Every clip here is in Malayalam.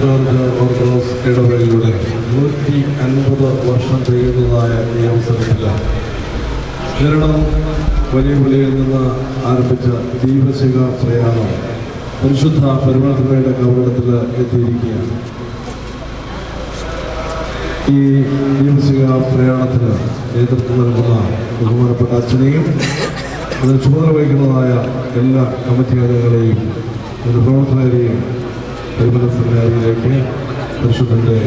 ജോർജ് ഓർത്തഡോക്സ് ഇടവകയുടെ 150 വർഷം തികയുന്നതായ ഈ അവസരത്തിൽ കേരളം വലിയ വിളിയിൽ നിന്ന് ആരംഭിച്ച ദീപശിഖ പ്രയാണം പരിശുദ്ധ പരമാത്മയുടെ കവടത്തിൽ എത്തിയിരിക്കുകയാണ്. ഈ ദീപശിഖ പ്രയാണത്തിന് നേതൃത്വം നൽകുന്ന ബഹുമാനപ്പെട്ട അച്ഛനെയും അതിന് ചുമതല വഹിക്കുന്നതായ എല്ലാ കമ്മിറ്റി അംഗങ്ങളെയും പ്രവർത്തകരെയും പരിമല സെമിനാരിയിലേക്ക് പരിശുദ്ധൻ്റെ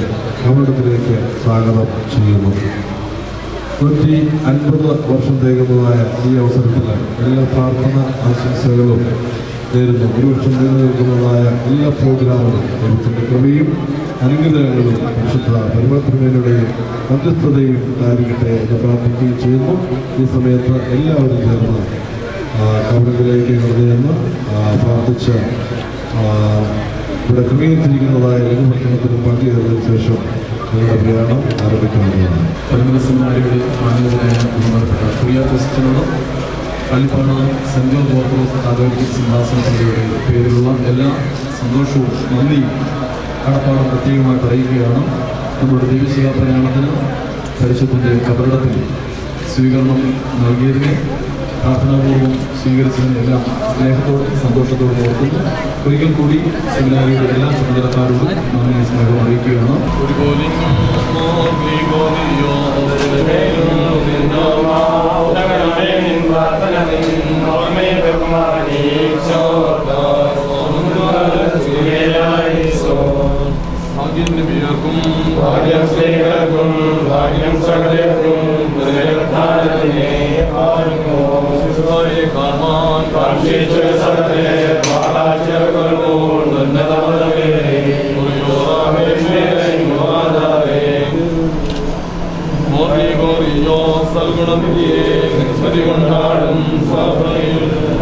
കവടത്തിലേക്ക് സ്വാഗതം ചെയ്യുന്നു. 150 വർഷം തികയുന്നതായ ഈ അവസരത്തിൽ എല്ലാ പ്രാർത്ഥന ആശംസകളും നേരുന്നു. ഒരു വർഷം നിലനിൽക്കുന്നതായ എല്ലാ പ്രോഗ്രാമുകളും ദൈവത്തിൻ്റെ കൃപയും അനുഗ്രഹങ്ങളും പരിശുദ്ധ പരിമളത്തിനുമേലുടെയും മധ്യസ്ഥതയും ഉണ്ടായിരിക്കട്ടെ എന്ന് പ്രാർത്ഥിക്കുകയും ചെയ്യുന്നു. ഈ സമയത്ത് എല്ലാവരും ചേർന്ന് കവടത്തിലേക്ക് കടന്നുചെന്ന് പ്രാർത്ഥിച്ച് ഇവിടെ ക്രമീകരിച്ചിരിക്കുന്നതായ ഭക്ഷണത്തിനും പങ്കുചേർന്നതിന് ശേഷം നിങ്ങളുടെ പ്രയാണം ആരംഭിക്കുന്നതാണ്. പരിമല സെമിനാരിയുടെ മാനേജരായ ബഹുമാനപ്പെട്ട പ്രിയാക്രിസ്ത്യനോടും പള്ളിപ്പാട് സെൻറ് ജോർജ് ഓർത്തഡോക്സ് കാതോലിക്ക സിംഹാസന സഭയുടെ പേരിലുള്ള എല്ലാ സന്തോഷവും നന്ദിയും കടപ്പാടും പ്രത്യേകമായിട്ട് അറിയിക്കുകയാണ്. നമ്മുടെ ദൈവശിഖ പ്രയാണത്തിന് പരിശുദ്ധൻ്റെ കബറിടത്തിൽ സ്വീകരണം നൽകിയതിനെ പ്രാർത്ഥനാപൂർവ്വം സ്വീകരിച്ചതിനെല്ലാം സ്നേഹത്തോടും സന്തോഷത്തോടും ഓർക്കുന്നു. ഒരിക്കൽ കൂടി സെമിനാരിയുടെ എല്ലാ ചുമതലക്കാരോടും നന്ദി സ്നേഹം അറിയിക്കുകയാണ്. ഭാഗ്യം സ്ത്രീകൾക്കും ഭാഗ്യം സകലർക്കും കാണാൻ കാക്ഷിച്ചു സകലെ കൊണ്ടാടും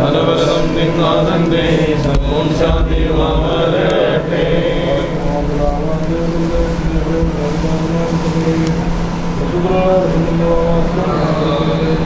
അനവരതം നിന്നാഥന്റെ ശാന്തി വരട്ടെ. Thank you.